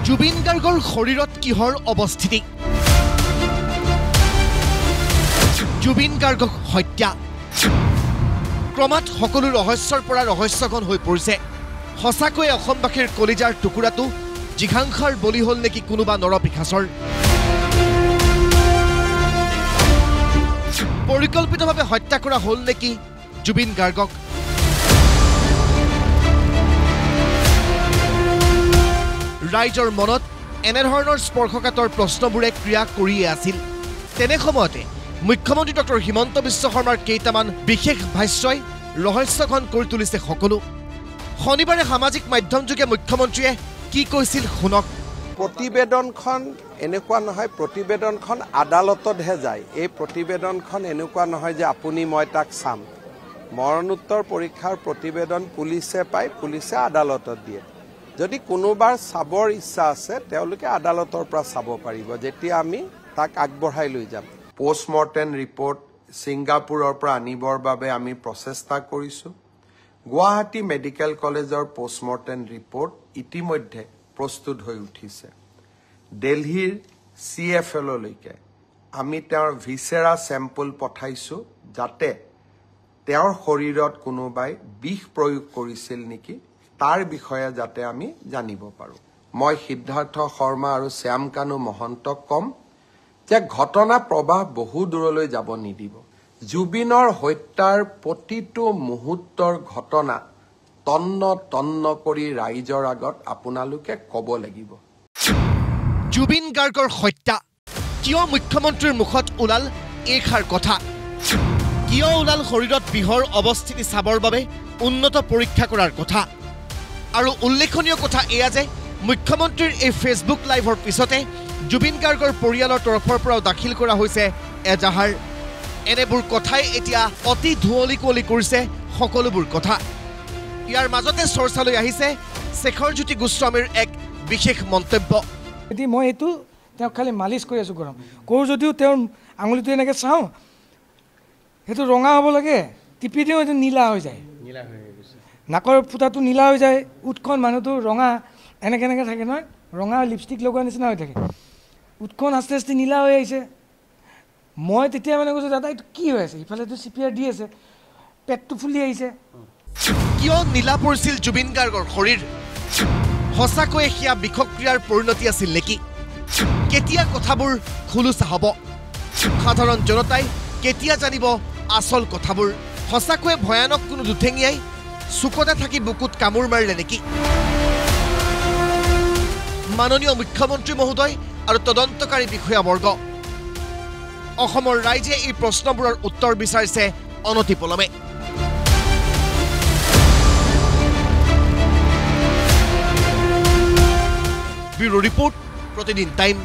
জুবিন গাৰ্গৰ শৰীৰত কিহৰ অৱস্থিতি জুবিন গাৰ্গক হত্যা ক্ৰমাৎ সকলো ৰহস্যৰ পৰা ৰহস্যঘন হৈ পৰিছে সঁচাকৈ অসমবাসীৰ কলিজাৰ টুকুৰাটো জিঘাংসাৰ বলি হল নেকি কোনোবা নৰপিশাচৰ পৰিকল্পিতভাৱে হত্যা কৰা হল নেকি জুবিন গাৰ্গক ৰাইজৰ মনত এনেধৰণৰ স্পৰ্শকাতৰ প্ৰশ্নবোৰে ক্ৰিয়া কৰিয়ে আছিল তেনে সময়তে মুখ্যমন্ত্ৰী ডক্টৰ হিমন্ত বিশ্ব শৰ্মাৰ কেইটামান বিশেষ ভাষ্যই ৰহস্যঘন কৰি তুলিছে সকলো শনিবাৰে সামাজিক মাধ্যমযোগে মুখ্যমন্ত্ৰীয়ে কি কৈছিল শুনক প্ৰতিবেদনখন এনেকুৱা নহয় প্ৰতিবেদনখন আদালততহে যায় এই প্ৰতিবেদনখন এনেকুৱা নহয় যে আপুনি মই তাক চাম মৰণোত্তৰ পৰীক্ষাৰ প্ৰতিবেদন পুলিচে পায় পুলিচে আদালতত দিয়ে যদি কোনোবাৰ চাবৰ ইচ্ছা আছে তেওঁলোকে আদালতৰ পৰা চাব পাৰিব যেতিয়া আমি তাক আগবঢ়াই লৈ যাম পোষ্টমৰ্টেম ৰিপৰ্ট ছিংগাপুৰৰ পৰা আনিবৰ বাবে আমি প্ৰচেষ্টা কৰিছো গুৱাহাটী মেডিকেল কলেজৰ পোষ্টমৰ্টেম ৰিপৰ্ট ইতিমধ্যে প্ৰস্তুত হৈ উঠিছে দিল্লীৰ CFLলৈকে আমি তেওঁৰ ভিসেৰা স্যাম্পল পঠাইছো যাতে তেওঁৰ শৰীৰত কোনোবাই বিষ প্ৰয়োগ কৰিছিল নেকি তাৰ বিষয়ে যাতে আমি জানিব পাৰো মই সিদ্ধাৰ্থ শৰ্মা আৰু শ্যামকানু মহন্তক কম যে ঘটনা প্ৰবাহ বহু দূৰলৈ যাব নিদিব জুবিনৰ হত্যাৰ প্ৰতিটো মুহূৰ্তৰ ঘটনা তন্ন কৰি ৰাইজৰ আগত আপোনালোকে ক'ব লাগিব জুবিন গাৰ্গৰ হত্যা কিয় মুখ্যমন্ত্ৰীৰ মুখত ওলাল এইষাৰ কথা কিয় ওলাল শৰীৰত বিহৰ অৱস্থিতি চাবৰ বাবে উন্নত পৰীক্ষা কৰাৰ কথা আৰু উল্লেখনীয় কথা এয়া যে মুখ্যমন্ত্ৰীৰ এই ফেচবুক লাইভৰ পিছতে জুবিন গাৰ্গৰ পৰিয়ালৰ তৰফৰ পৰাও দাখিল কৰা হৈছে এজাহাৰ এনেবোৰ কথাই এতিয়া অতি ধুঁৱলি কুঁৱলি কৰিছে সকলোবোৰ কথা ইয়াৰ মাজতে চৰ্চালৈ আহিছে শেখৰজ্যোতি গোস্বামীৰ এক বিশেষ মন্তব্য এতিয়া মই এইটো তেওঁ খালি মালিচ কৰি আছোঁ গৰম কওঁ যদিও তেওঁৰ আঙুলিটো এনেকৈ চাওঁ সেইটো ৰঙা হ'ব লাগে টিপি দিওঁ এইটো নীলা হৈ যায় নাকৰ ফুটাটো নীলা হৈ যায় উঠখন মানুহটো ৰঙা এনেকৈ থাকে নহয় ৰঙা লিপষ্টিক লগোৱা নিচিনা হৈ থাকে উঠখন আস্তে আস্তে নীলা হৈ আহিছে মই তেতিয়া মানে কৈছোঁ দাদা এইটো কি হৈ আছে ইফালেতো CPR দি আছে পেটটো ফুলি আহিছে কিয় নীলা পৰিছিল জুবিন গাৰ্গৰ শৰীৰ সঁচাকৈয়ে সেয়া বিষক্ৰিয়াৰ পৰিণতি আছিল নেকি কেতিয়া কথাবোৰ খোলোচা হ'ব সাধাৰণ জনতাই কেতিয়া জানিব আচল কথাবোৰ সঁচাকৈয়ে ভয়ানক কোনো দুঠেঙিয়াই চুকতে থাকি বুকুত কামোৰ মাৰিলে নেকি মাননীয় মুখ্যমন্ত্ৰী মহোদয় আৰু তদন্তকাৰী বিষয়াবৰ্গ অসমৰ ৰাইজে এই প্ৰশ্নবোৰৰ উত্তৰ বিচাৰিছে অনতিপলমে ব্যুৰো ৰিপৰ্ট প্ৰতিদিন টাইম